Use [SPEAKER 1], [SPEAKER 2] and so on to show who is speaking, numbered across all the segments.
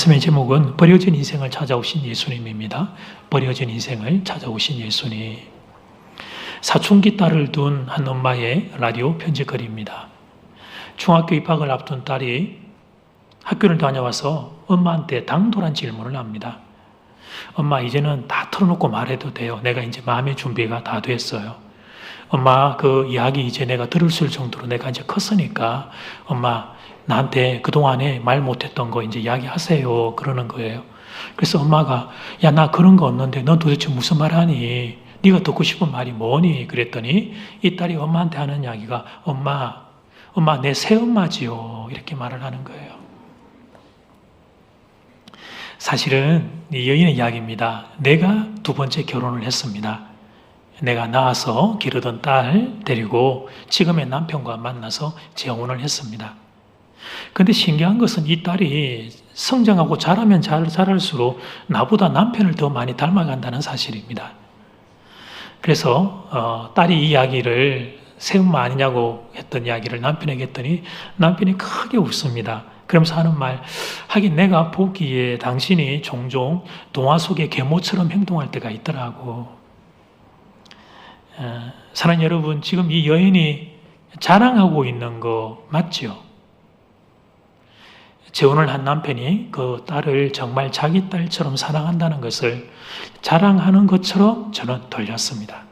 [SPEAKER 1] 말씀의 제목은 버려진 인생을 찾아오신 예수님입니다. 버려진 인생을 찾아오신 예수님. 사춘기 딸을 둔 한 엄마의 라디오 편지글입니다. 중학교 입학을 앞둔 딸이 학교를 다녀와서 엄마한테 당돌한 질문을 합니다. 엄마, 이제는 다 털어놓고 말해도 돼요. 내가 이제 마음의 준비가 다 됐어요. 엄마, 그 이야기 이제 내가 들을 수 있을 정도로 내가 이제 컸으니까 엄마, 나한테 그동안에 말 못했던 거 이제 이야기하세요. 그러는 거예요. 그래서 엄마가, 야, 나 그런 거 없는데 넌 도대체 무슨 말 하니? 네가 듣고 싶은 말이 뭐니? 그랬더니 이 딸이 엄마한테 하는 이야기가, 엄마 내 새엄마지요. 이렇게 말을 하는 거예요. 사실은 이 여인의 이야기입니다. 내가 두 번째 결혼을 했습니다. 내가 낳아서 기르던 딸 데리고 지금의 남편과 만나서 재혼을 했습니다. 근데 신기한 것은 이 딸이 성장하고 자라면 자랄수록 나보다 남편을 더 많이 닮아간다는 사실입니다. 그래서 딸이 이 이야기를 새엄마 아니냐고 했던 이야기를 남편에게 했더니 남편이 크게 웃습니다. 그러면서 하는 말, 하긴 내가 보기에 당신이 종종 동화 속의 계모처럼 행동할 때가 있더라고. 사랑하는 여러분, 지금 이 여인이 자랑하고 있는 거 맞죠? 재혼을 한 남편이 그 딸을 정말 자기 딸처럼 사랑한다는 것을 자랑하는 것처럼 저는 들렸습니다.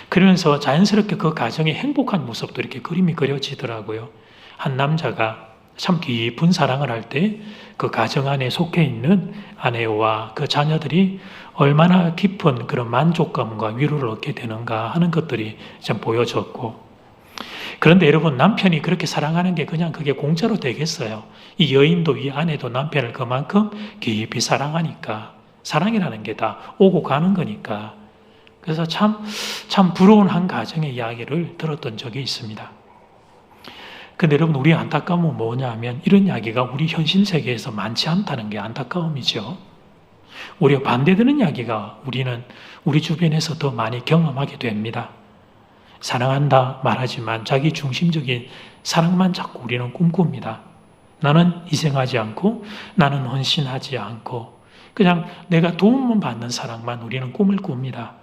[SPEAKER 1] 그러면서 자연스럽게 그 가정의 행복한 모습도 이렇게 그림이 그려지더라고요. 한 남자가 참 깊은 사랑을 할 때 그 가정 안에 속해 있는 아내와 그 자녀들이 얼마나 깊은 그런 만족감과 위로를 얻게 되는가 하는 것들이 좀 보여졌고, 그런데 여러분, 남편이 그렇게 사랑하는 게 그냥 그게 공짜로 되겠어요? 이 여인도 이 아내도 남편을 그만큼 깊이 사랑하니까, 사랑이라는 게 다 오고 가는 거니까. 그래서 참 부러운 한 가정의 이야기를 들었던 적이 있습니다. 근데 여러분, 우리의 안타까움은 뭐냐 하면 이런 이야기가 우리 현실 세계에서 많지 않다는 게 안타까움이죠. 오히려 반대되는 이야기가 우리는 우리 주변에서 더 많이 경험하게 됩니다. 사랑한다 말하지만 자기 중심적인 사랑만 자꾸 우리는 꿈꿉니다. 나는 희생하지 않고 나는 헌신하지 않고 그냥 내가 도움만 받는 사랑만 우리는 꿈을 꿉니다.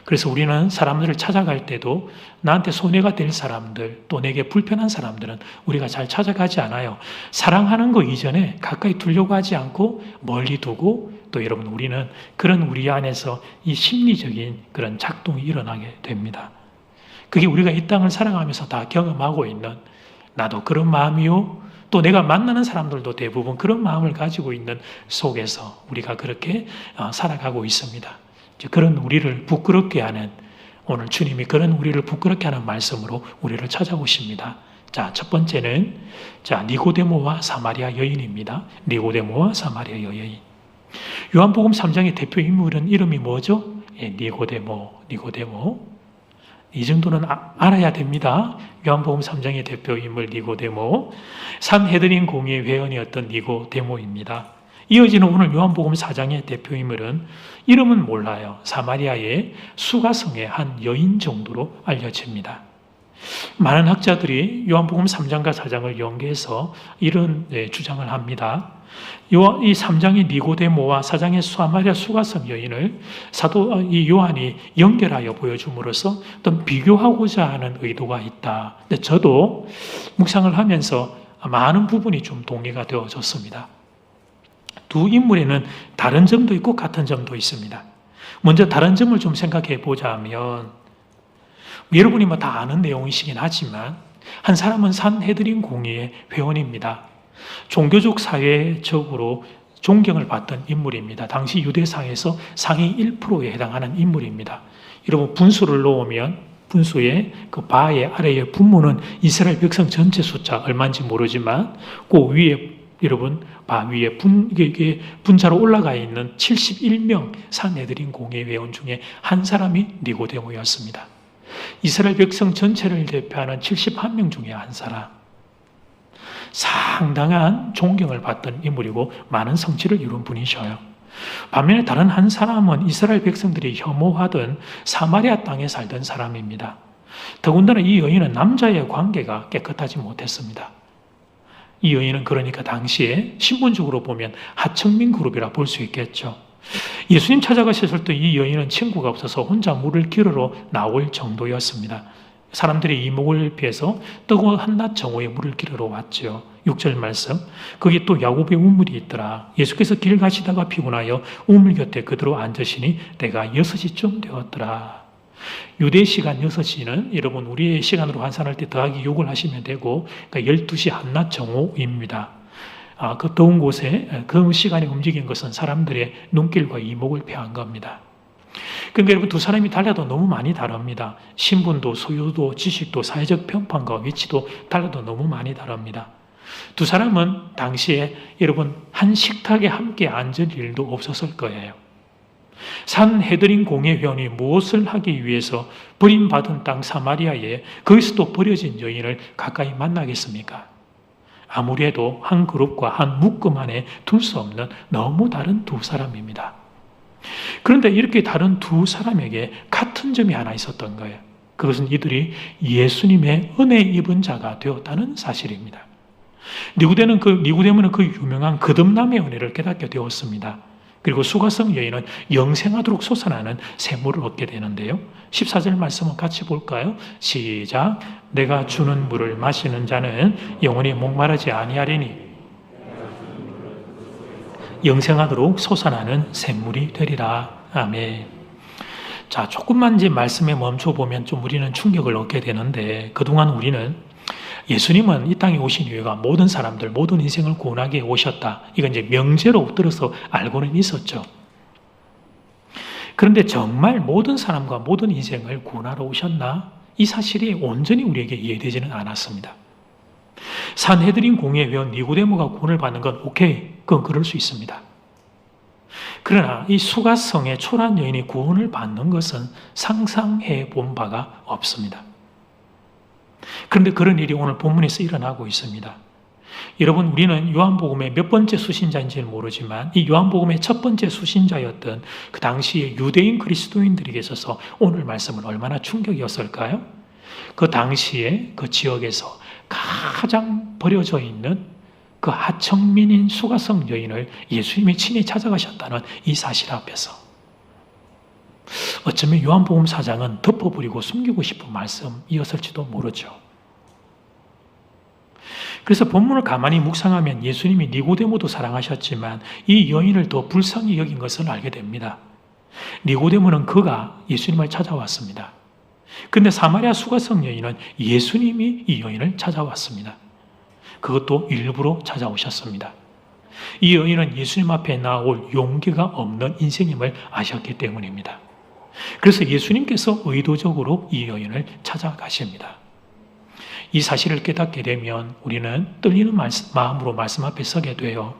[SPEAKER 1] 그래서 우리는 사람들을 찾아갈 때도 나한테 손해가 될 사람들, 또 내게 불편한 사람들은 우리가 잘 찾아가지 않아요. 사랑하는 거 이전에 가까이 두려고 하지 않고 멀리 두고, 또 여러분, 우리는 그런 우리 안에서 이 심리적인 그런 작동이 일어나게 됩니다. 그게 우리가 이 땅을 살아가면서 다 경험하고 있는, 나도 그런 마음이요, 또 내가 만나는 사람들도 대부분 그런 마음을 가지고 있는 속에서 우리가 그렇게 살아가고 있습니다. 그런 우리를 부끄럽게 하는, 오늘 주님이 그런 우리를 부끄럽게 하는 말씀으로 우리를 찾아오십니다. 자, 첫 번째는 니고데모와 사마리아 여인입니다. 니고데모와 사마리아 여인. 요한복음 3장의 대표 인물은 이름이 뭐죠? 니고데모. 이 정도는 알아야 됩니다. 요한복음 3장의 대표 인물 니고데모. 산헤드린 공의회 회원이었던 니고데모입니다. 이어지는 오늘 요한복음 4장의 대표 인물은 이름은 몰라요. 사마리아의 수가성의 한 여인 정도로 알려집니다. 많은 학자들이 요한복음 3장과 4장을 연계해서 이런 주장을 합니다. 이 3장의 니고데모와 4장의 사마리아 수가성 여인을 사도 이 요한이 연결하여 보여줌으로써 어떤 비교하고자 하는 의도가 있다. 근데 저도 묵상을 하면서 많은 부분이 좀 동의가 되어졌습니다. 두 인물에는 다른 점도 있고 같은 점도 있습니다. 먼저 다른 점을 좀 생각해 보자면, 여러분이 다 아는 내용이시긴 하지만 한 사람은 산헤드린 공의회 회원입니다. 종교적 사회적으로 존경을 받던 인물입니다. 당시 유대사회에서 상위 1%에 해당하는 인물입니다. 여러분, 분수를 놓으면 분수의 그 바의 아래의 분모는 이스라엘 백성 전체 숫자 얼마인지 모르지만 그 위에 여러분, 바 위에 이게 분자로 올라가 있는 71명 산헤드린 공의회 회원 중에 한 사람이 니고데모였습니다. 이스라엘 백성 전체를 대표하는 71명 중에 한 사람. 상당한 존경을 받던 인물이고 많은 성취를 이룬 분이셔요. 반면에 다른 한 사람은 이스라엘 백성들이 혐오하던 사마리아 땅에 살던 사람입니다. 더군다나 이 여인은 남자의 관계가 깨끗하지 못했습니다. 이 여인은 그러니까 당시에 신분적으로 보면 하층민 그룹이라 볼 수 있겠죠. 예수님 찾아가셨을 때 이 여인은 친구가 없어서 혼자 물을 길으러 나올 정도였습니다. 사람들이 이목을 피해서 뜨거운 한낮 정오에 물을 길으러 왔죠. 6절 말씀, 거기 또 야곱의 우물이 있더라. 예수께서 길 가시다가 피곤하여 우물 곁에 그대로 앉으시니 때가 6시쯤 되었더라. 유대 시간 6시는 여러분 우리의 시간으로 환산할 때 더하기 6을 하시면 되고, 그러니까 12시 한낮 정오입니다. 그 더운 곳에 그 시간에 움직인 것은 사람들의 눈길과 이목을 피한 겁니다. 그러니까 여러분 두 사람이 달라도 너무 많이 다릅니다. 신분도 소유도 지식도 사회적 평판과 위치도 달라도 너무 많이 다릅니다. 두 사람은 당시에 여러분 한 식탁에 함께 앉을 일도 없었을 거예요. 산헤드린 공회원이 무엇을 하기 위해서 버림받은 땅 사마리아에 거기서도 버려진 여인을 가까이 만나겠습니까? 아무래도 한 그룹과 한 묶음 안에 둘 수 없는 너무 다른 두 사람입니다. 그런데 이렇게 다른 두 사람에게 같은 점이 하나 있었던 거예요. 그것은 이들이 예수님의 은혜 입은 자가 되었다는 사실입니다. 니고데모는 그 유명한 거듭남의 은혜를 깨닫게 되었습니다. 그리고 수가성 여인은 영생하도록 솟아나는 샘물을 얻게 되는데요. 14절 말씀은 같이 볼까요? 시작. 내가 주는 물을 마시는 자는 영원히 목마르지 아니하리니 영생하도록 솟아나는 샘물이 되리라. 아멘. 자, 조금만 이제 말씀에 멈춰보면 좀 우리는 충격을 얻게 되는데, 그동안 우리는 예수님은 이 땅에 오신 이유가 모든 사람들, 모든 인생을 구원하기 위해 오셨다. 이건 이제 명제로 들어서 알고는 있었죠. 그런데 정말 모든 사람과 모든 인생을 구원하러 오셨나? 이 사실이 온전히 우리에게 이해되지는 않았습니다. 산헤드린 공회원 니고데모가 구원을 받는 건 오케이, 그건 그럴 수 있습니다. 그러나 이 수가성의 초란 여인이 구원을 받는 것은 상상해 본 바가 없습니다. 그런데 그런 일이 오늘 본문에서 일어나고 있습니다. 여러분, 우리는 요한복음의 몇 번째 수신자인지는 모르지만 이 요한복음의 첫 번째 수신자였던 그 당시의 유대인 그리스도인들에게 있어서 오늘 말씀은 얼마나 충격이었을까요? 그 당시에 그 지역에서 가장 버려져 있는 그 하청민인 수가성 여인을 예수님이 친히 찾아가셨다는 이 사실 앞에서 어쩌면 요한복음 사장은 덮어버리고 숨기고 싶은 말씀이었을지도 모르죠. 그래서 본문을 가만히 묵상하면 예수님이 니고데모도 사랑하셨지만 이 여인을 더 불쌍히 여긴 것을 알게 됩니다. 니고데모는 그가 예수님을 찾아왔습니다. 그런데 사마리아 수가성 여인은 예수님이 이 여인을 찾아왔습니다. 그것도 일부러 찾아오셨습니다. 이 여인은 예수님 앞에 나올 용기가 없는 인생임을 아셨기 때문입니다. 그래서 예수님께서 의도적으로 이 여인을 찾아가십니다. 이 사실을 깨닫게 되면 우리는 떨리는 마음으로 말씀 앞에 서게 돼요.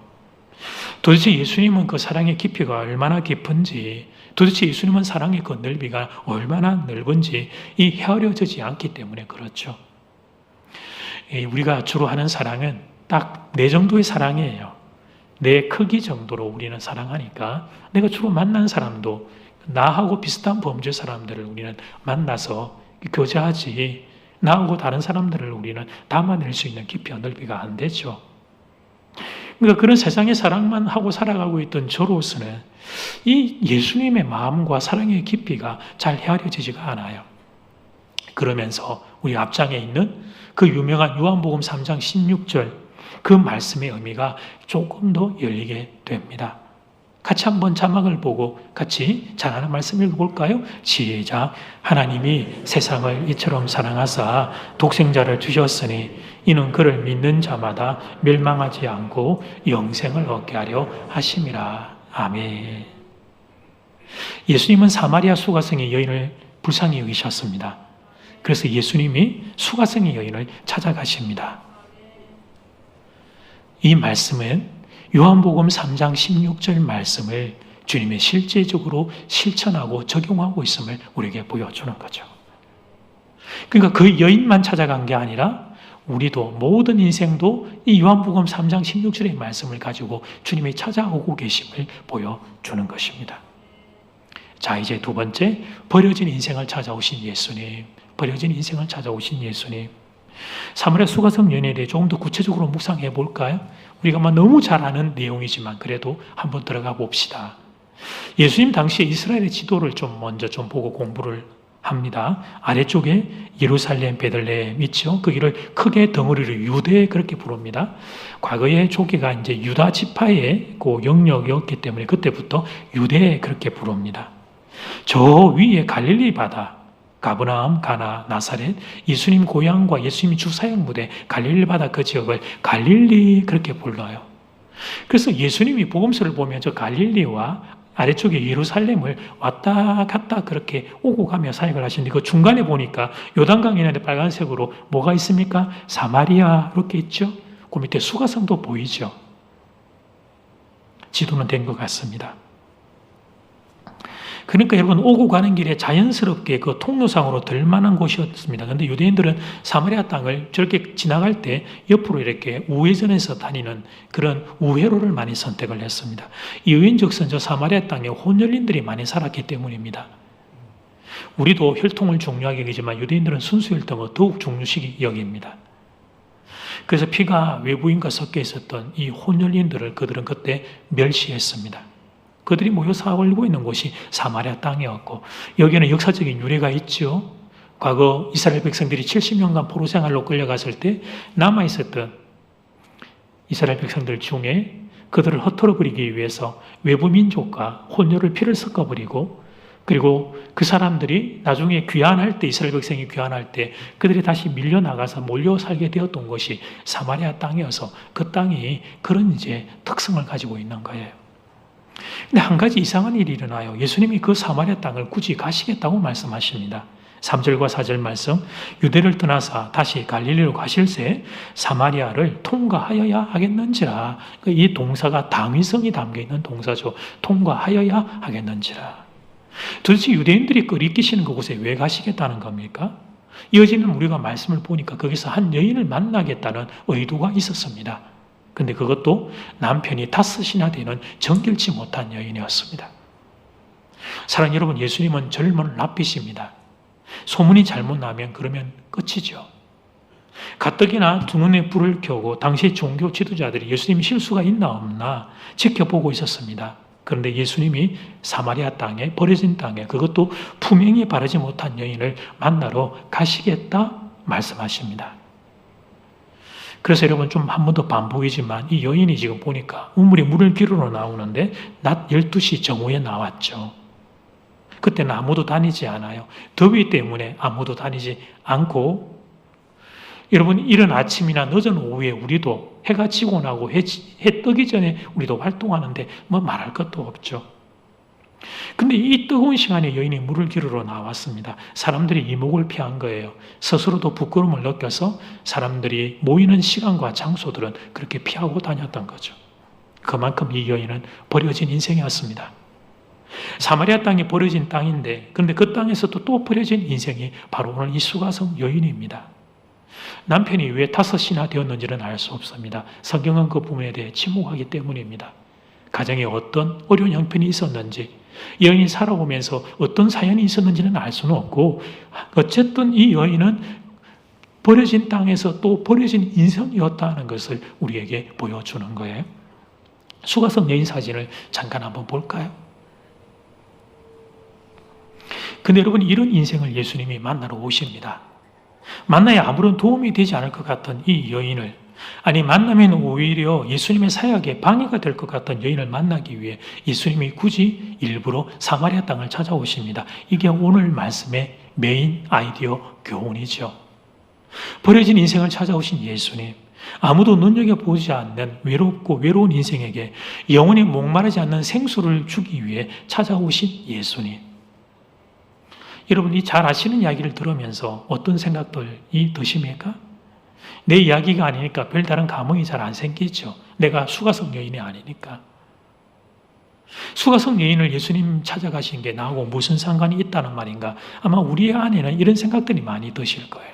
[SPEAKER 1] 도대체 예수님은 그 사랑의 깊이가 얼마나 깊은지, 도대체 예수님은 사랑의 그 넓이가 얼마나 넓은지 이 헤아려지지 않기 때문에 그렇죠. 우리가 주로 하는 사랑은 딱 내 정도의 사랑이에요. 내 크기 정도로 우리는 사랑하니까 내가 주로 만난 사람도 나하고 비슷한 범죄 사람들을 우리는 만나서 교제하지, 나하고 다른 사람들을 우리는 담아낼 수 있는 깊이와 넓이가 안 되죠. 그러니까 그런 세상의 사랑만 하고 살아가고 있던 저로서는 이 예수님의 마음과 사랑의 깊이가 잘 헤아려지지가 않아요. 그러면서 우리 앞장에 있는 그 유명한 요한복음 3장 16절 그 말씀의 의미가 조금 더 열리게 됩니다. 같이 한번 자막을 보고 같이 잘하는 말씀 읽어볼까요? 시작. 하나님이 세상을 이처럼 사랑하사 독생자를 주셨으니 이는 그를 믿는 자마다 멸망하지 않고 영생을 얻게 하려 하심이라. 아멘. 예수님은 사마리아 수가성의 여인을 불쌍히 여기셨습니다. 그래서 예수님이 수가성의 여인을 찾아가십니다. 이 말씀은 요한복음 3장 16절 말씀을 주님이 실제적으로 실천하고 적용하고 있음을 우리에게 보여주는 거죠. 그러니까 그 여인만 찾아간 게 아니라 우리도 모든 인생도 이 요한복음 3장 16절의 말씀을 가지고 주님이 찾아오고 계심을 보여주는 것입니다. 자, 이제 두 번째, 버려진 인생을 찾아오신 예수님. 버려진 인생을 찾아오신 예수님. 사마리아 수가성 여인에 대해 조금 더 구체적으로 묵상해 볼까요? 우리가 너무 잘 아는 내용이지만 그래도 한번 들어가 봅시다. 예수님 당시에 이스라엘의 지도를 먼저 보고 공부를 합니다. 아래쪽에 예루살렘, 베들레헴 있죠. 거기를 크게 덩어리로 유대 그렇게 부릅니다. 과거에 조개가 이제 유다 지파의 그 영역이었기 때문에 그때부터 유대 그렇게 부릅니다. 저 위에 갈릴리 바다, 가브나움, 가나, 나사렛, 예수님 고향과 예수님이 주사역 무대 갈릴리 바다 그 지역을 갈릴리 그렇게 불러요. 그래서 예수님이 복음서를 보면 저 갈릴리와 아래쪽에 예루살렘을 왔다 갔다 그렇게 오고 가며 사역을 하시는데 그 중간에 보니까 요단강이 있는데 빨간색으로 뭐가 있습니까? 사마리아 이렇게 있죠. 그 밑에 수가성도 보이죠. 지도는 된 것 같습니다. 그러니까 여러분 오고 가는 길에 자연스럽게 그 통로상으로 들 만한 곳이었습니다. 그런데 유대인들은 사마리아 땅을 저렇게 지나갈 때 옆으로 이렇게 우회전해서 다니는 그런 우회로를 많이 선택을 했습니다. 이유인즉슨 저 사마리아 땅에 혼혈인들이 많이 살았기 때문입니다. 우리도 혈통을 중요하게 여기지만 유대인들은 순수 혈통을 더욱 중요시 여깁니다. 그래서 피가 외부인과 섞여 있었던 이 혼혈인들을 그들은 그때 멸시했습니다. 그들이 모여 살고 있는 곳이 사마리아 땅이었고 여기에는 역사적인 유래가 있죠. 과거 이스라엘 백성들이 70년간 포로 생활로 끌려갔을 때 남아있었던 이스라엘 백성들 중에 그들을 흩어버리기 위해서 외부 민족과 혼혈을 피를 섞어버리고 그리고 그 사람들이 나중에 귀환할 때 이스라엘 백성이 귀환할 때 그들이 다시 밀려나가서 몰려 살게 되었던 것이 사마리아 땅이어서 그 땅이 그런 이제 특성을 가지고 있는 거예요. 근데 한 가지 이상한 일이 일어나요. 예수님이 그 사마리아 땅을 굳이 가시겠다고 말씀하십니다. 3절과 4절 말씀, 유대를 떠나사 다시 갈릴리로 가실새 사마리아를 통과하여야 하겠는지라. 이 동사가 당위성이 담겨있는 동사죠. 통과하여야 하겠는지라. 도대체 유대인들이 거리끼시는 그곳에 왜 가시겠다는 겁니까? 이어지는 우리가 말씀을 보니까 거기서 한 여인을 만나겠다는 의도가 있었습니다. 근데 그것도 남편이 5이나 되는 정결치 못한 여인이었습니다. 사랑하는 여러분, 예수님은 젊은 랍비십니다. 소문이 잘못 나면 그러면 끝이죠. 가뜩이나 두 눈에 불을 켜고 당시 종교 지도자들이 예수님 실수가 있나 없나 지켜보고 있었습니다. 그런데 예수님이 사마리아 땅에, 버려진 땅에, 그것도 품행이 바르지 못한 여인을 만나러 가시겠다 말씀하십니다. 그래서 여러분 좀 한 번 더 반복이지만 이 여인이 지금 보니까 우물이 물을 기르러 나오는데 낮 12시 정오에 나왔죠. 그때는 아무도 다니지 않아요. 더위 때문에 아무도 다니지 않고 여러분 이른 아침이나 늦은 오후에 우리도 해가 지고 나고 해 뜨기 전에 우리도 활동하는데 뭐 말할 것도 없죠. 근데 이 뜨거운 시간에 여인이 물을 기르러 나왔습니다. 사람들이 이목을 피한 거예요. 스스로도 부끄러움을 느껴서 사람들이 모이는 시간과 장소들은 그렇게 피하고 다녔던 거죠. 그만큼 이 여인은 버려진 인생이었습니다. 사마리아 땅이 버려진 땅인데 그런데 그 땅에서도 또 버려진 인생이 바로 오늘 이 수가성 여인입니다. 남편이 왜 5이나 되었는지는 알 수 없습니다. 성경은 그 부분에 대해 침묵하기 때문입니다. 가정에 어떤 어려운 형편이 있었는지 여인이 살아오면서 어떤 사연이 있었는지는 알 수는 없고 어쨌든 이 여인은 버려진 땅에서 또 버려진 인생이었다는 것을 우리에게 보여주는 거예요. 수가성 여인 사진을 잠깐 한번 볼까요? 근데 여러분 이런 인생을 예수님이 만나러 오십니다. 만나야 아무런 도움이 되지 않을 것 같은 이 여인을 아니 만나면 오히려 예수님의 사역에 방해가 될 것 같은 여인을 만나기 위해 예수님이 굳이 일부러 사마리아 땅을 찾아오십니다. 이게 오늘 말씀의 메인 아이디어 교훈이죠. 버려진 인생을 찾아오신 예수님, 아무도 눈여겨보지 않는 외롭고 외로운 인생에게 영원히 목마르지 않는 생수를 주기 위해 찾아오신 예수님. 여러분이 잘 아시는 이야기를 들으면서 어떤 생각들이 드십니까? 내 이야기가 아니니까 별다른 감흥이 잘 안 생기죠. 내가 수가성 여인이 아니니까. 수가성 여인을 예수님 찾아가신 게 나하고 무슨 상관이 있다는 말인가? 아마 우리 안에는 이런 생각들이 많이 드실 거예요.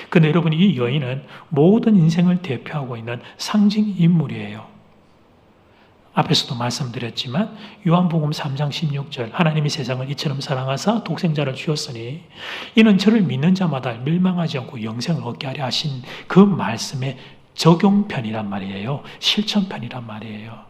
[SPEAKER 1] 그런데 여러분 이 여인은 모든 인생을 대표하고 있는 상징 인물이에요. 앞에서도 말씀드렸지만 요한복음 3장 16절 하나님이 세상을 이처럼 사랑하사 독생자를 주었으니 이는 저를 믿는 자마다 멸망하지 않고 영생을 얻게 하려 하신 그 말씀의 적용편이란 말이에요. 실천편이란 말이에요.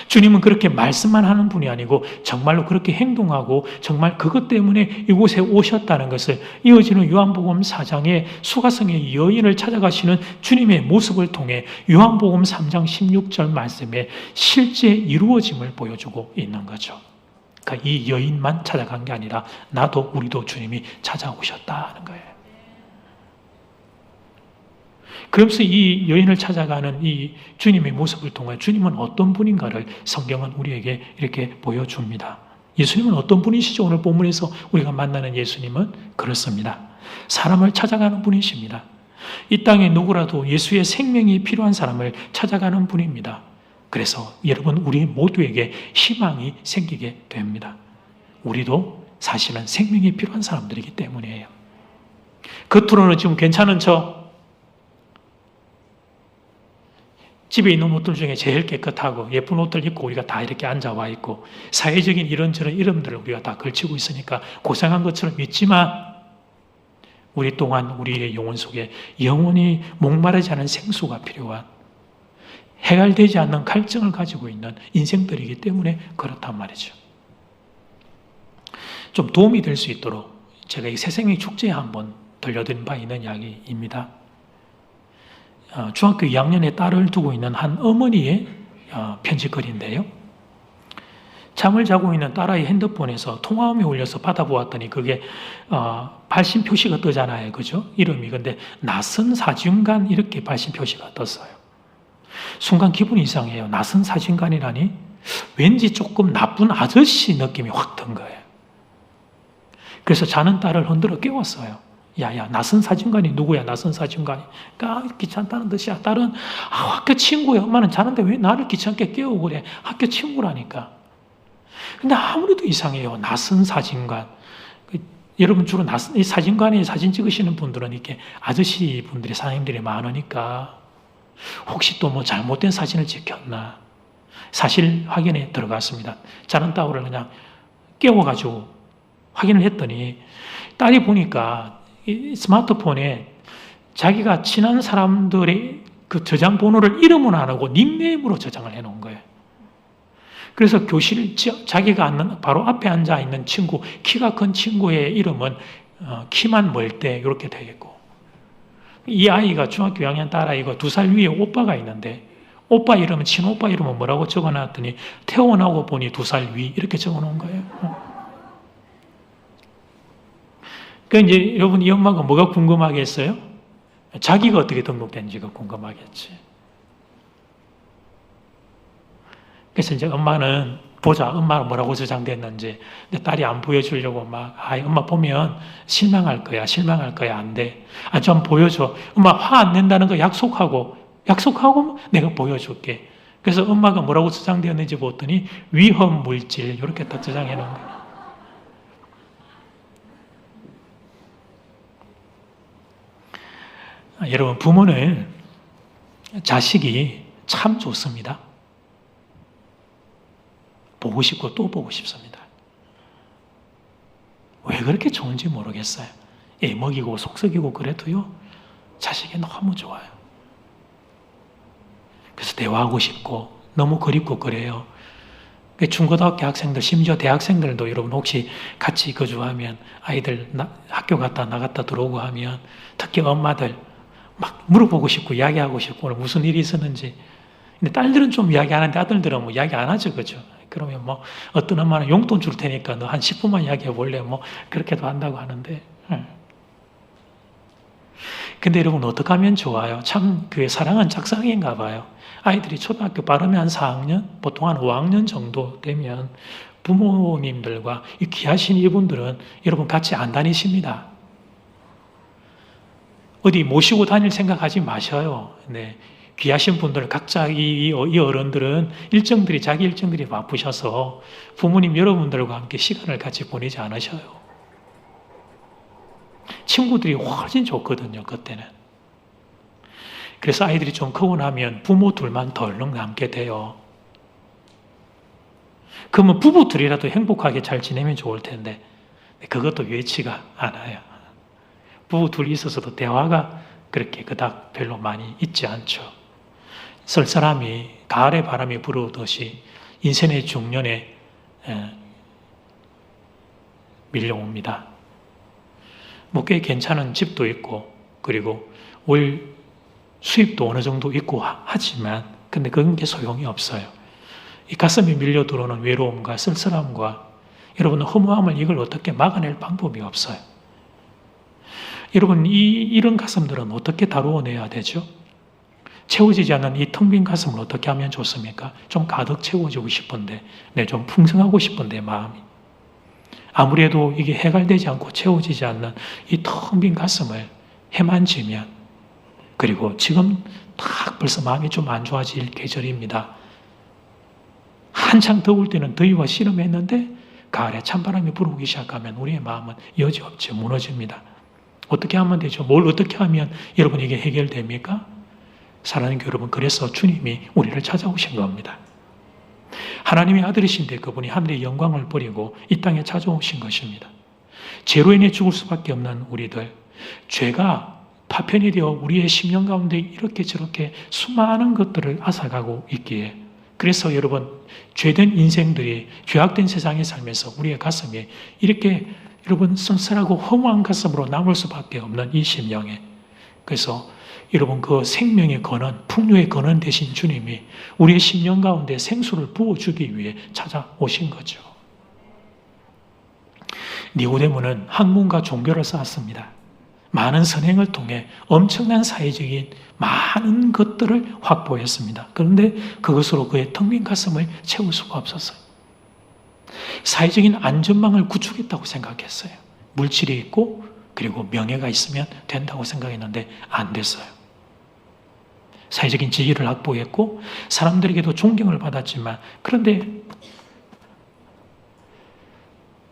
[SPEAKER 1] 주님은 그렇게 말씀만 하는 분이 아니고 정말로 그렇게 행동하고 정말 그것 때문에 이곳에 오셨다는 것을 이어지는 요한복음 4장의 수가성의 여인을 찾아가시는 주님의 모습을 통해 요한복음 3장 16절 말씀에 실제 이루어짐을 보여주고 있는 거죠. 그러니까 이 여인만 찾아간 게 아니라 나도 우리도 주님이 찾아오셨다는 거예요. 그러면서 이 여인을 찾아가는 이 주님의 모습을 통해 주님은 어떤 분인가를 성경은 우리에게 이렇게 보여줍니다. 예수님은 어떤 분이시죠? 오늘 본문에서 우리가 만나는 예수님은 그렇습니다. 사람을 찾아가는 분이십니다. 이 땅에 누구라도 예수의 생명이 필요한 사람을 찾아가는 분입니다. 그래서 여러분 우리 모두에게 희망이 생기게 됩니다. 우리도 사실은 생명이 필요한 사람들이기 때문이에요. 겉으로는 지금 괜찮은 척 집에 있는 옷들 중에 제일 깨끗하고 예쁜 옷들 입고 우리가 다 이렇게 앉아와 있고 사회적인 이런저런 이름들을 우리가 다 걸치고 있으니까 고상한 것처럼 있지만 우리 또한 우리의 영혼 속에 영원히 목마르지 않은 생수가 필요한 해갈되지 않는 갈증을 가지고 있는 인생들이기 때문에 그렇단 말이죠. 좀 도움이 될 수 있도록 제가 이 새생명 축제에 한번 들려드린 바 있는 이야기입니다. 중학교 2학년에 딸을 두고 있는 한 어머니의 편지글인데요. 잠을 자고 있는 딸아이 핸드폰에서 통화음이 울려서 받아보았더니 그게 발신 표시가 뜨잖아요. 그죠? 이름이. 근데 낯선 사진관 이렇게 발신 표시가 떴어요. 순간 기분이 이상해요. 낯선 사진관이라니? 왠지 조금 나쁜 아저씨 느낌이 확 든 거예요. 그래서 자는 딸을 흔들어 깨웠어요. 야야, 낯선 사진관이 누구야? 낯선 사진관이. 그러니까 귀찮다는 뜻이야. 딸은 학교 친구야. 엄마는 자는데 왜 나를 귀찮게 깨우고 그래? 학교 친구라니까. 근데 아무래도 이상해요. 낯선 사진관. 여러분 주로 이 사진관에 사진 찍으시는 분들은 이렇게 아저씨 분들이 사장님들이 많으니까 혹시 또 뭐 잘못된 사진을 찍혔나? 사실 확인에 들어갔습니다. 자는 딸을 그냥 깨워가지고 확인을 했더니 딸이 보니까 이 스마트폰에 자기가 친한 사람들의 그 저장 번호를 이름은 안 하고 닉네임으로 저장을 해놓은 거예요. 그래서 교실 자기가 앉는 바로 앞에 앉아 있는 친구, 키가 큰 친구의 이름은 키만 멀 때 이렇게 되겠고, 이 아이가 중학교 2학년 딸아이가 2살 위에 오빠가 있는데 오빠 이름은 친오빠 이름은 뭐라고 적어놨더니 태어나고 보니 2살 위 이렇게 적어놓은 거예요. 그러니까 이제 여러분 이 엄마가 뭐가 궁금하겠어요? 자기가 어떻게 등록된지가 궁금하겠지. 그래서 이제 엄마는 보자, 엄마가 뭐라고 저장됐는지. 근데 딸이 안 보여주려고 막, 엄마 보면 실망할 거야, 안 돼. 좀 보여줘. 엄마 화 안 낸다는 거 약속하고 내가 보여줄게. 그래서 엄마가 뭐라고 저장되었는지 봤더니 위험 물질 이렇게 딱 저장해 놓은 거예요. 여러분, 부모는 자식이 참 좋습니다. 보고 싶고 또 보고 싶습니다. 왜 그렇게 좋은지 모르겠어요. 애먹이고 속썩이고 그래도요, 자식이 너무 좋아요. 그래서 대화하고 싶고 너무 그립고 그래요. 중고등학교 학생들, 심지어 대학생들도 여러분 혹시 같이 거주하면 아이들 학교 갔다 나갔다 들어오고 하면 특히 엄마들 막 물어보고 싶고 이야기하고 싶고 오늘 무슨 일이 있었는지. 근데 딸들은 좀 이야기 안 하는데 아들들은 뭐 이야기 안 하죠. 그죠? 그러면 뭐 어떤 엄마는 용돈 줄 테니까 너 한 10분만 이야기해 볼래? 뭐 그렇게도 한다고 하는데. 근데 여러분 어떻게 하면 좋아요? 참 그 사랑은 짝사랑인가 봐요. 아이들이 초등학교 빠르면 한 4학년, 보통 한 5학년 정도 되면 부모님들과 이 귀하신 이분들은 여러분 같이 안 다니십니다. 어디 모시고 다닐 생각하지 마셔요. 네. 귀하신 분들, 각자 이 어른들은 자기 일정들이 바쁘셔서 부모님 여러분들과 함께 시간을 같이 보내지 않으셔요. 친구들이 훨씬 좋거든요, 그때는. 그래서 아이들이 좀 크고 나면 부모 둘만 덜렁 남게 돼요. 그러면 부부 둘이라도 행복하게 잘 지내면 좋을 텐데 그것도 여의치가 않아요. 부부 둘이 있어서도 대화가 그렇게 그닥 별로 많이 있지 않죠. 쓸쓸함이 가을의 바람이 불어오듯이 인생의 중년에 밀려옵니다. 뭐 꽤 괜찮은 집도 있고 그리고 월 수입도 어느 정도 있고 하지만 근데 그런 게 소용이 없어요. 이 가슴에 밀려 들어오는 외로움과 쓸쓸함과 여러분 허무함을 이걸 어떻게 막아낼 방법이 없어요. 여러분 이런 가슴들은 어떻게 다루어내야 되죠? 채워지지 않는 이 텅 빈 가슴을 어떻게 하면 좋습니까? 좀 가득 채워지고 싶은데 좀 풍성하고 싶은데 마음이 아무래도 이게 해갈되지 않고 채워지지 않는 이 텅 빈 가슴을 해만지면 그리고 지금 딱 벌써 마음이 좀 안 좋아질 계절입니다. 한창 더울 때는 더위와 씨름했는데 가을에 찬바람이 불어오기 시작하면 우리의 마음은 여지없이 무너집니다. 어떻게 하면 되죠? 뭘 어떻게 하면 여러분 이게 해결됩니까? 사랑하는 여러분, 그래서 주님이 우리를 찾아오신 겁니다. 하나님의 아들이신데 그분이 하늘의 영광을 버리고 이 땅에 찾아오신 것입니다. 죄로 인해 죽을 수밖에 없는 우리들, 죄가 파편이 되어 우리의 심령 가운데 이렇게 저렇게 수많은 것들을 앗아가고 있기에 그래서 여러분 죄된 인생들이 죄악된 세상에 살면서 우리의 가슴이 이렇게 여러분 쓸쓸하고 허무한 가슴으로 남을 수밖에 없는 이 심령에 그래서 여러분 그 생명의 근원, 풍요의 근원 되신 주님이 우리의 심령 가운데 생수를 부어주기 위해 찾아오신 거죠. 니고데모는 학문과 종교를 쌓았습니다. 많은 선행을 통해 엄청난 사회적인 많은 것들을 확보했습니다. 그런데 그것으로 그의 텅 빈 가슴을 채울 수가 없었어요. 사회적인 안전망을 구축했다고 생각했어요. 물질이 있고 그리고 명예가 있으면 된다고 생각했는데 안 됐어요. 사회적인 지위를 확보했고 사람들에게도 존경을 받았지만 그런데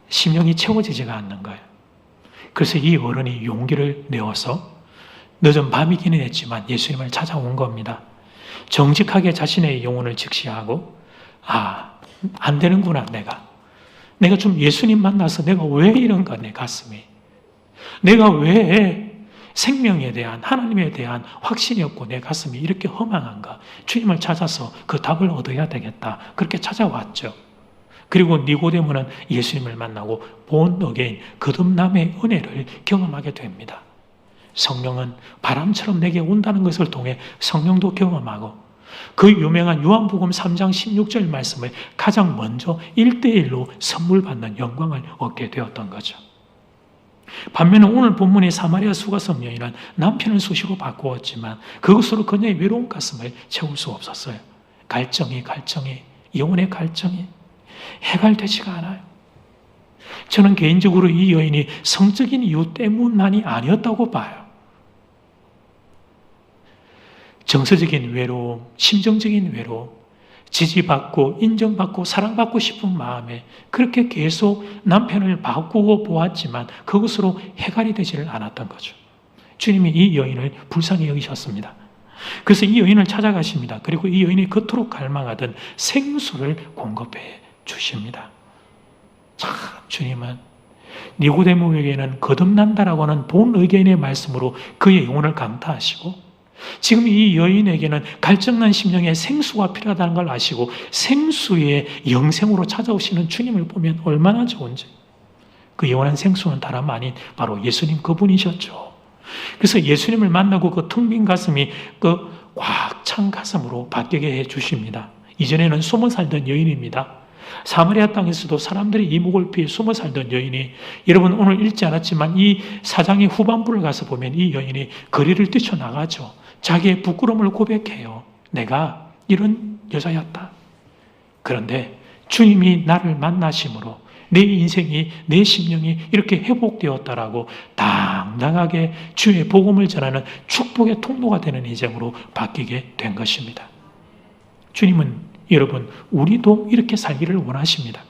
[SPEAKER 1] 심령이 채워지지가 않는 거예요. 그래서 이 어른이 용기를 내어서 늦은 밤이기는 했지만 예수님을 찾아온 겁니다. 정직하게 자신의 영혼을 직시하고 안 되는구나 내가 좀 예수님 만나서 내가 왜 이런가 내 가슴이 내가 왜 생명에 대한 하나님에 대한 확신이 없고 내 가슴이 이렇게 허망한가 주님을 찾아서 그 답을 얻어야 되겠다 그렇게 찾아왔죠. 그리고 니고데모는 예수님을 만나고 본 어게인 거듭남의 은혜를 경험하게 됩니다. 성령은 바람처럼 내게 온다는 것을 통해 성령도 경험하고 그 유명한 요한복음 3장 16절 말씀을 가장 먼저 1대1로 선물 받는 영광을 얻게 되었던 거죠. 반면에 오늘 본문의 사마리아 수가성 여인은 남편을 수시로 바꾸었지만 그것으로 그녀의 외로운 가슴을 채울 수 없었어요. 갈증이 영혼의 갈증이 해갈되지가 않아요. 저는 개인적으로 이 여인이 성적인 이유 때문만이 아니었다고 봐요. 정서적인 외로움, 심정적인 외로움, 지지받고 인정받고 사랑받고 싶은 마음에 그렇게 계속 남편을 바꾸고 보았지만 그것으로 해갈이 되지를 않았던 거죠. 주님이 이 여인을 불쌍히 여기셨습니다. 그래서 이 여인을 찾아가십니다. 그리고 이 여인이 그토록 갈망하던 생수를 공급해 주십니다. 참 주님은 니고데모에게는 거듭난다라고 하는 본 의견의 말씀으로 그의 영혼을 강타하시고 지금 이 여인에게는 갈증난 심령에 생수가 필요하다는 걸 아시고 생수의 영생으로 찾아오시는 주님을 보면 얼마나 좋은지 그 영원한 생수는 다름 아닌 바로 예수님 그분이셨죠. 그래서 예수님을 만나고 그 텅 빈 가슴이 그 꽉 찬 가슴으로 바뀌게 해 주십니다. 이전에는 숨어 살던 여인입니다. 사마리아 땅에서도 사람들이 이목을 피해 숨어 살던 여인이 여러분 오늘 읽지 않았지만 이 사장의 후반부를 가서 보면 이 여인이 거리를 뛰쳐나가죠. 자기의 부끄러움을 고백해요. 내가 이런 여자였다. 그런데 주님이 나를 만나심으로 내 인생이 내 심령이 이렇게 회복되었다라고 당당하게 주의 복음을 전하는 축복의 통로가 되는 인생으로 바뀌게 된 것입니다. 주님은 여러분 우리도 이렇게 살기를 원하십니다.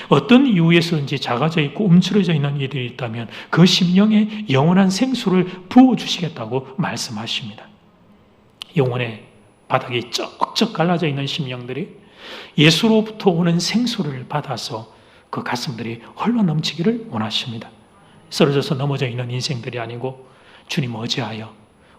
[SPEAKER 1] 어떤 이유에서든지 작아져 있고 움츠러져 있는 이들이 있다면 그 심령에 영원한 생수를 부어주시겠다고 말씀하십니다. 영혼의 바닥이 쩍쩍 갈라져 있는 심령들이 예수로부터 오는 생수를 받아서 그 가슴들이 흘러 넘치기를 원하십니다. 쓰러져서 넘어져 있는 인생들이 아니고 주님 의지하여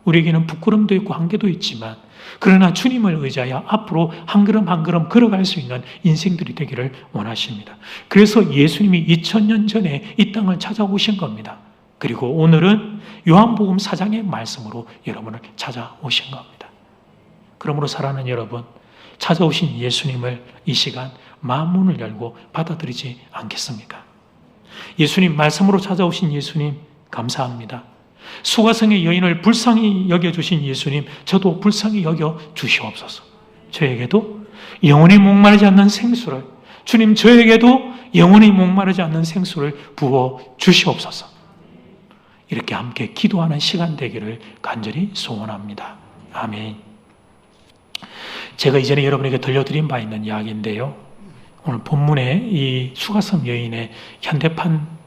[SPEAKER 1] 우리에게는 부끄럼도 있고 한계도 있지만 그러나 주님을 의지하여 앞으로 한 걸음 한 걸음 걸어갈 수 있는 인생들이 되기를 원하십니다. 그래서 예수님이 2000년 전에 이 땅을 찾아오신 겁니다. 그리고 오늘은 요한복음 4장의 말씀으로 여러분을 찾아오신 겁니다. 그러므로 사랑하는 여러분, 찾아오신 예수님을 이 시간 마음문을 열고 받아들이지 않겠습니까? 예수님, 말씀으로 찾아오신 예수님 감사합니다. 수가성의 여인을 불쌍히 여겨주신 예수님, 저도 불쌍히 여겨주시옵소서. 저에게도 영원히 목마르지 않는 생수를, 주님 저에게도 영원히 목마르지 않는 생수를 부어주시옵소서. 이렇게 함께 기도하는 시간 되기를 간절히 소원합니다. 아멘. 제가 이전에 여러분에게 들려드린 바 있는 이야기인데요. 오늘 본문에 이 수가성 여인의 현대판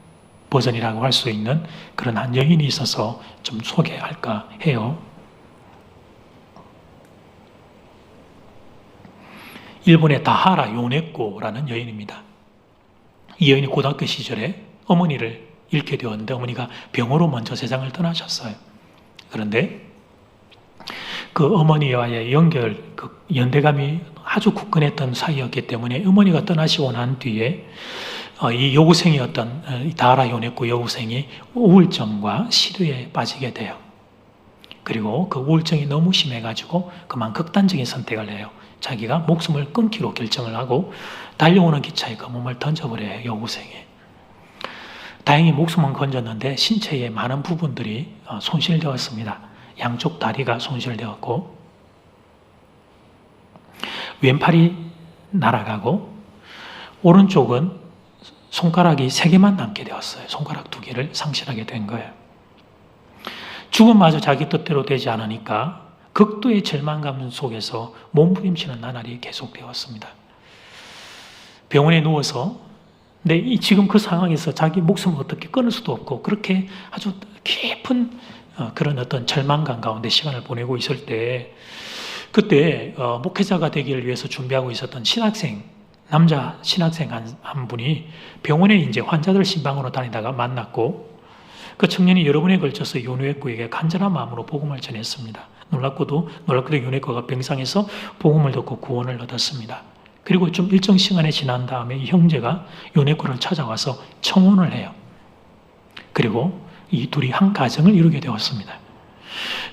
[SPEAKER 1] 버전이라고 할 수 있는 그런 한 여인이 있어서 좀 소개할까 해요. 일본의 다하라 요네코라는 여인입니다. 이 여인이 고등학교 시절에 어머니를 잃게 되었는데 어머니가 병으로 먼저 세상을 떠나셨어요. 그런데 그 어머니와의 연대감이 아주 굳건했던 사이였기 때문에 어머니가 떠나시고 난 뒤에 이 여고생이었던 다하라 요네코 여고생이 우울증과 시류에 빠지게 돼요. 그리고 그 우울증이 너무 심해가지고 그만 극단적인 선택을 해요. 자기가 목숨을 끊기로 결정을 하고 달려오는 기차에 그 몸을 던져버려요. 여고생이. 다행히 목숨은 건졌는데 신체의 많은 부분들이 손실되었습니다. 양쪽 다리가 손실되었고 왼팔이 날아가고 오른쪽은 손가락이 3개만 남게 되었어요. 손가락 2개를 상실하게 된 거예요. 죽음마저 자기 뜻대로 되지 않으니까 극도의 절망감 속에서 몸부림치는 나날이 계속되었습니다. 병원에 누워서 지금 그 상황에서 자기 목숨을 어떻게 끊을 수도 없고 그렇게 아주 깊은 그런 어떤 절망감 가운데 시간을 보내고 있을 때 그때 목회자가 되기를 위해서 준비하고 있었던 남자 신학생 한 분이 병원에 이제 환자들 신방으로 다니다가 만났고 그 청년이 여러 번에 걸쳐서 요네코에게 간절한 마음으로 복음을 전했습니다. 놀랍게도 요네코가 병상에서 복음을 듣고 구원을 얻었습니다. 그리고 좀 일정 시간이 지난 다음에 이 형제가 요네코를 찾아와서 청혼을 해요. 그리고 이 둘이 한 가정을 이루게 되었습니다.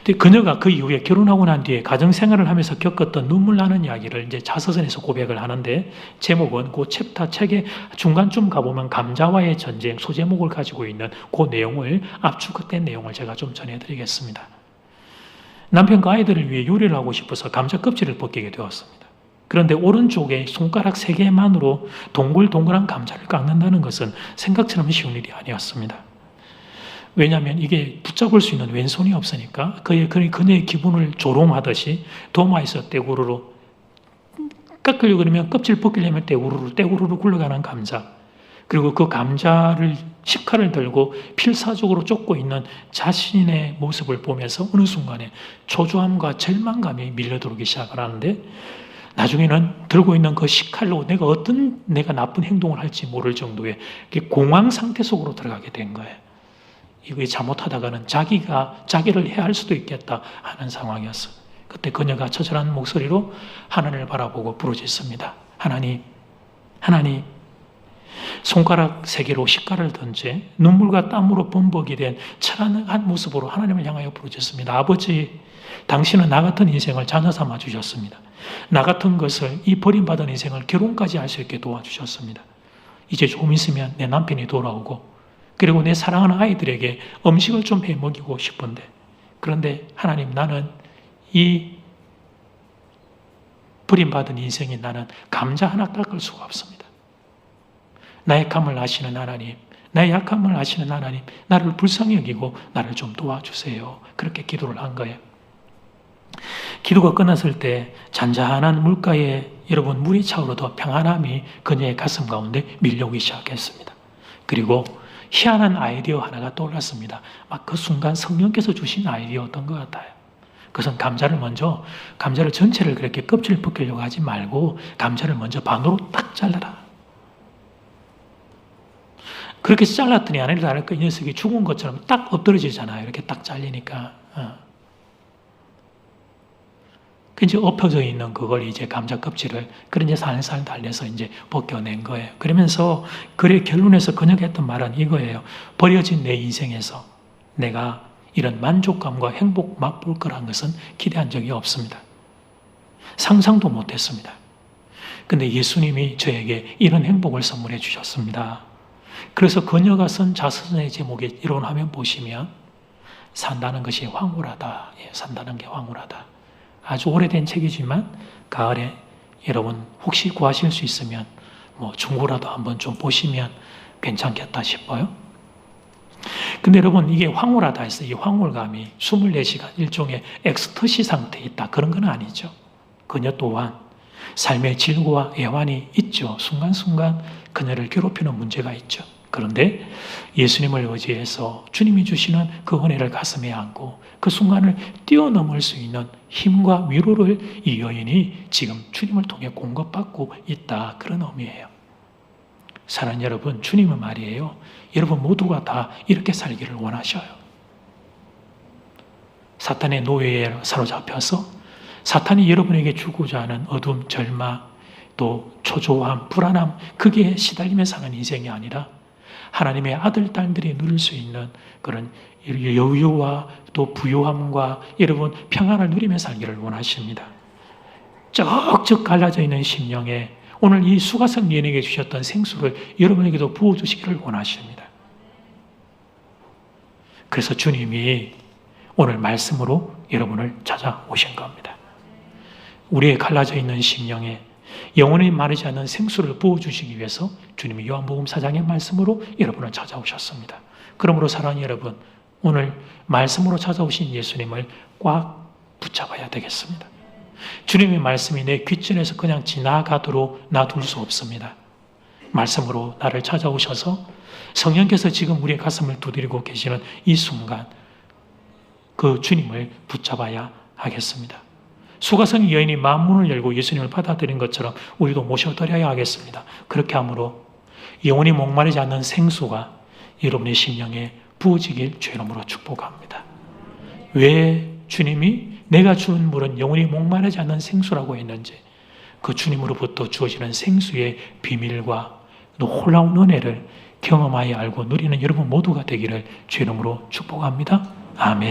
[SPEAKER 1] 근데 그녀가 그 이후에 결혼하고 난 뒤에 가정생활을 하면서 겪었던 눈물 나는 이야기를 이제 자서전에서 고백을 하는데 제목은 그 챕터 책의 중간쯤 가보면 감자와의 전쟁 소제목을 가지고 있는 그 내용을 압축된 내용을 제가 좀 전해드리겠습니다. 남편과 아이들을 위해 요리를 하고 싶어서 감자 껍질을 벗기게 되었습니다. 그런데 오른쪽에 손가락 3개만으로 동글동글한 감자를 깎는다는 것은 생각처럼 쉬운 일이 아니었습니다. 왜냐하면 이게 붙잡을 수 있는 왼손이 없으니까 그녀의 기분을 조롱하듯이 도마에서 떼구르로 깎으려고 그러면 껍질 벗기려면 떼구르로 굴러가는 감자, 그리고 그 감자를 식칼을 들고 필사적으로 쫓고 있는 자신의 모습을 보면서 어느 순간에 초조함과 절망감이 밀려들기 시작을 하는데 나중에는 들고 있는 그 식칼로 내가 나쁜 행동을 할지 모를 정도의 공황 상태 속으로 들어가게 된 거예요. 이거 잘못하다가는 자기를 해할 수도 있겠다 하는 상황이었어요. 그때 그녀가 처절한 목소리로 하나님을 바라보고 부르짖습니다. 하나님, 손가락 3개로 식칼을 던지 눈물과 땀으로 범벅이 된 철학한 모습으로 하나님을 향하여 부르짖습니다. 아버지, 당신은 나 같은 인생을 자녀 삼아 주셨습니다. 나 같은 것을 이 버림받은 인생을 결혼까지 할 수 있게 도와주셨습니다. 이제 조금 있으면 내 남편이 돌아오고 그리고 내 사랑하는 아이들에게 음식을 좀 해 먹이고 싶은데 그런데 하나님, 나는 이 버림받은 인생인 나는 감자 하나 깎을 수가 없습니다. 나의 약함을 아시는 하나님, 나를 불쌍히 여기고 나를 좀 도와주세요. 그렇게 기도를 한 거예요. 기도가 끝났을 때 잔잔한 물가에 여러분 물이 차오르더 평안함이 그녀의 가슴 가운데 밀려오기 시작했습니다. 그리고 희한한 아이디어 하나가 떠올랐습니다. 막 그 순간 성령께서 주신 아이디어였던 것 같아요. 그것은 감자를 전체를 그렇게 껍질을 벗기려고 하지 말고 감자를 먼저 반으로 딱 잘라라. 그렇게 잘랐더니 아내를 다를까 이 녀석이 죽은 것처럼 딱 엎드러지잖아요. 이렇게 딱 잘리니까. 이제 엎혀져 있는 그걸 이제 감자 껍질을 그런 이제 살살 달려서 이제 벗겨낸 거예요. 그러면서 글의 결론에서 그녀가 했던 말은 이거예요. 버려진 내 인생에서 내가 이런 만족감과 행복 맛볼 거란 것은 기대한 적이 없습니다. 상상도 못했습니다. 근데 예수님이 저에게 이런 행복을 선물해 주셨습니다. 그래서 그녀가 쓴 자서전의 제목에 이런 화면 보시면 산다는 것이 황홀하다. 산다는 게 황홀하다. 아주 오래된 책이지만 가을에 여러분 혹시 구하실 수 있으면 중고라도 한번 좀 보시면 괜찮겠다 싶어요. 근데 여러분 이게 황홀하다 해서 이 황홀감이 24시간 일종의 엑스터시 상태에 있다 그런 건 아니죠. 그녀 또한 삶의 질고와 애환이 있죠. 순간순간 그녀를 괴롭히는 문제가 있죠. 그런데 예수님을 의지해서 주님이 주시는 그 은혜를 가슴에 안고 그 순간을 뛰어넘을 수 있는 힘과 위로를 이 여인이 지금 주님을 통해 공급받고 있다. 그런 의미예요. 사랑하는 여러분, 주님은 말이에요. 여러분 모두가 다 이렇게 살기를 원하셔요. 사탄의 노예에 사로잡혀서 사탄이 여러분에게 주고자 하는 어둠, 절망, 또 초조함, 불안함, 그게 시달리며 사는 인생이 아니라 하나님의 아들, 딸들이 누릴 수 있는 그런 여유와 또 부요함과 여러분 평안을 누리며 살기를 원하십니다. 쩍쩍 갈라져 있는 심령에 오늘 이 수가성 여인에게 주셨던 생수를 여러분에게도 부어주시기를 원하십니다. 그래서 주님이 오늘 말씀으로 여러분을 찾아오신 겁니다. 우리의 갈라져 있는 심령에 영원히 마르지 않는 생수를 부어주시기 위해서 주님이 요한복음 4장의 말씀으로 여러분을 찾아오셨습니다. 그러므로 사랑하는 여러분, 오늘 말씀으로 찾아오신 예수님을 꽉 붙잡아야 되겠습니다. 주님의 말씀이 내 귓전에서 그냥 지나가도록 놔둘 수 없습니다. 말씀으로 나를 찾아오셔서 성령께서 지금 우리의 가슴을 두드리고 계시는 이 순간 그 주님을 붙잡아야 하겠습니다. 수가성 여인이 마음문을 열고 예수님을 받아들인 것처럼 우리도 모셔드려야 하겠습니다. 그렇게 함으로 영원히 목마르지 않는 생수가 여러분의 심령에 부어지길 주의 이름으로 축복합니다. 왜 주님이 내가 준 물은 영원히 목마르지 않는 생수라고 했는지 그 주님으로부터 주어지는 생수의 비밀과 놀라운 은혜를 경험하여 알고 누리는 여러분 모두가 되기를 주의 이름으로 축복합니다. 아멘.